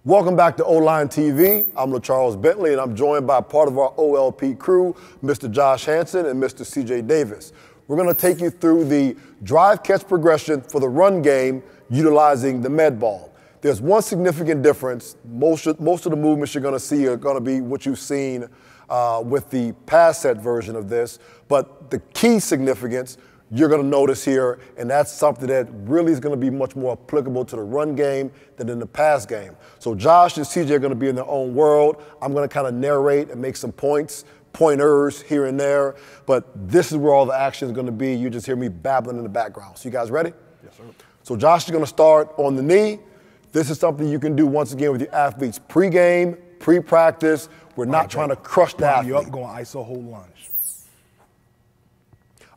Welcome back to O-Line TV. I'm LaCharles Bentley, and I'm joined by part of our OLP crew, Mr. Josh Hanson and Mr. CJ Davis. We're going to take you through the drive-catch progression for the run game utilizing the med ball. There's one significant difference. Most of the movements you're going to see are going to be what you've seen with the pass set version of this, but the key significance you're going to notice here, and that's something that really is going to be much more applicable to the run game than in the pass game. So Josh and CJ are going to be in their own world. I'm going to kind of narrate and make some pointers here and there, but this is where all the action is going to be. You just hear me babbling in the background. So you guys ready? Yes, sir. So Josh is going to start on the knee. This is something you can do once again with your athletes pre-game, pre-practice. We're not trying to crush the athlete. You up, going ISO hold lunge.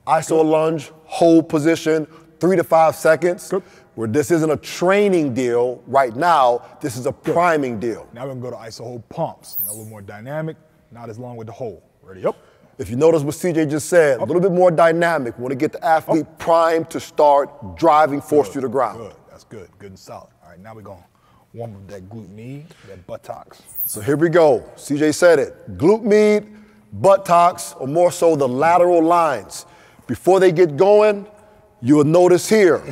ISO lunge, hold position, 3 to 5 seconds. Good. Where this isn't a training deal right now, this is a priming deal. Now we're going to go to ISO hold pumps. A little more dynamic, not as long with the hold. Ready, up. If you notice what CJ just said, a little bit more dynamic. We want to get the athlete primed to start driving force through the ground. Good, that's good, good and solid. All right, now we're going to warm up that glute med, that buttocks. So here we go. CJ said it. Glute med, buttocks, or more so the lateral lines. Before they get going, you'll notice here,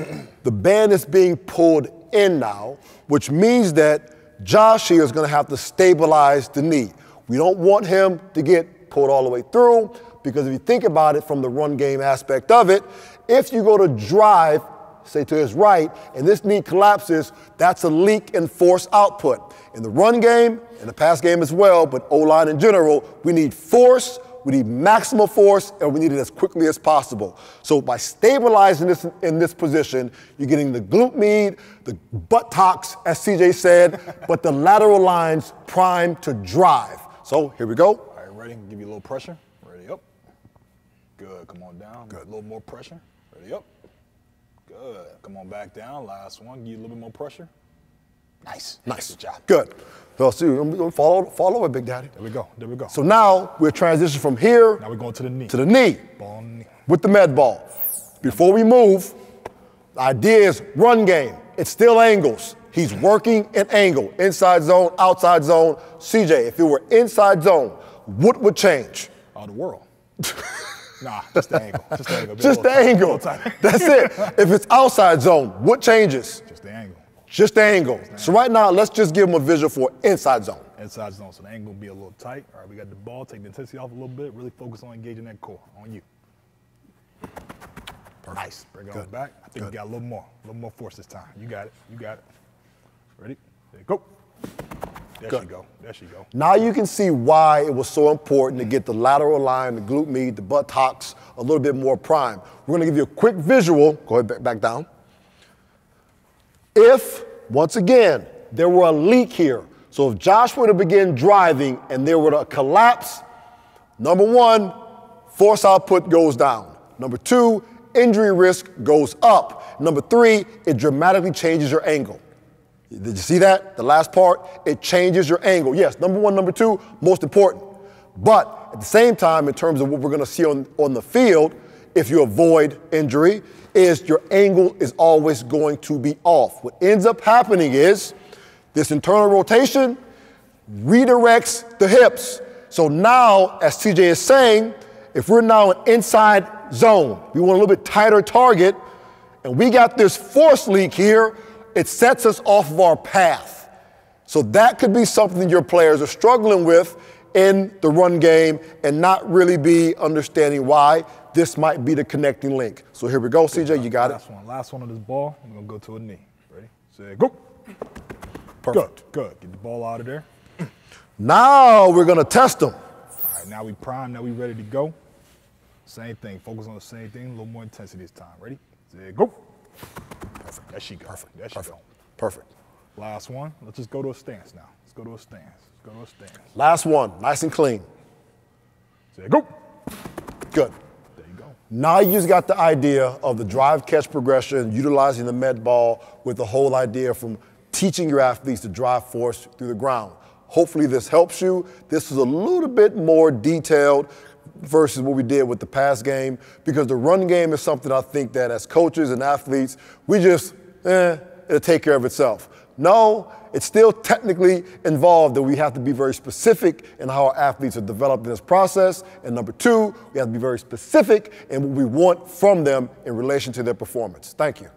the band is being pulled in now, which means that Josh here is going to have to stabilize the knee. We don't want him to get pulled all the way through, because if you think about it from the run game aspect of it, if you go to drive, say to his right, and this knee collapses, that's a leak in force output. In the run game, in the pass game as well, but O-line in general, we need force, we need maximal force, and we need it as quickly as possible. So by stabilizing this in this position, you're getting the glute med, the buttocks, as CJ said, but the lateral lines primed to drive. So here we go. All right, ready? Give you a little pressure. Ready, up. Good, come on down. Good. A little more pressure. Ready, up. Good. Come on back down. Last one. Give you a little bit more pressure. Nice. Nice. Good job. Good. Well, see, follow over, Big Daddy. There we go. There we go. So now we're transitioning from here Now we're going to the knee. to the knee Ball on the knee. with the med ball. Before we move, the idea is run game. It's still angles. He's working an angle, inside zone, outside zone. CJ, if it were inside zone, what would change? Oh, the world. Nah, just the angle. Just the angle. Just the angle. That's it. If it's outside zone, what changes? Just the angle. Just the angle. So right now, let's just give him a visual for inside zone. Inside zone, so the angle will be a little tight. All right, we got the ball. Take the intensity off a little bit. Really focus on engaging that core. On you. Perfect. Nice. Bring it on back. I think we got a little more force this time. You got it. You got it. Ready? There you go. There she go. There she go. Now you can see why it was so important to get the lateral line, the glute med, the buttocks a little bit more prime. We're going to give you a quick visual. Go ahead, back down. If, once again, there were a leak here, so if Josh were to begin driving and there were a collapse, number one, force output goes down. Number two, injury risk goes up. Number three, it dramatically changes your angle. Did you see that? The last part, it changes your angle. Yes, number one, number two, most important. But at the same time, in terms of what we're going to see on the field, if you avoid injury, is your angle is always going to be off. What ends up happening is this internal rotation redirects the hips. So now, as CJ is saying, if we're now an inside zone, we want a little bit tighter target, and we got this force leak here, it sets us off of our path. So that could be something your players are struggling with in the run game and not really be understanding why. This might be the connecting link. So here we go, CJ, you got it. Last one on this ball. I'm going to go to a knee. Ready? Say, go. Perfect. Good. Get the ball out of there. Now we're going to test them. All right, now we prime. Now we ready to go. Same thing. Focus on the same thing. A little more intensity this time. Ready? Say, go. Perfect. There she go. Perfect. There she go. Perfect. Last one. Let's just go to a stance now. Let's go to a stance. Let's go to a stance. Last one. Nice and clean. Say, go. Good. Now you just got the idea of the drive-catch progression, utilizing the med ball with the whole idea from teaching your athletes to drive force through the ground. Hopefully this helps you. This is a little bit more detailed versus what we did with the pass game, because the run game is something I think that as coaches and athletes, we just, it'll take care of itself. No, it's still technically involved that we have to be very specific in how our athletes are developed in this process. And number two, we have to be very specific in what we want from them in relation to their performance. Thank you.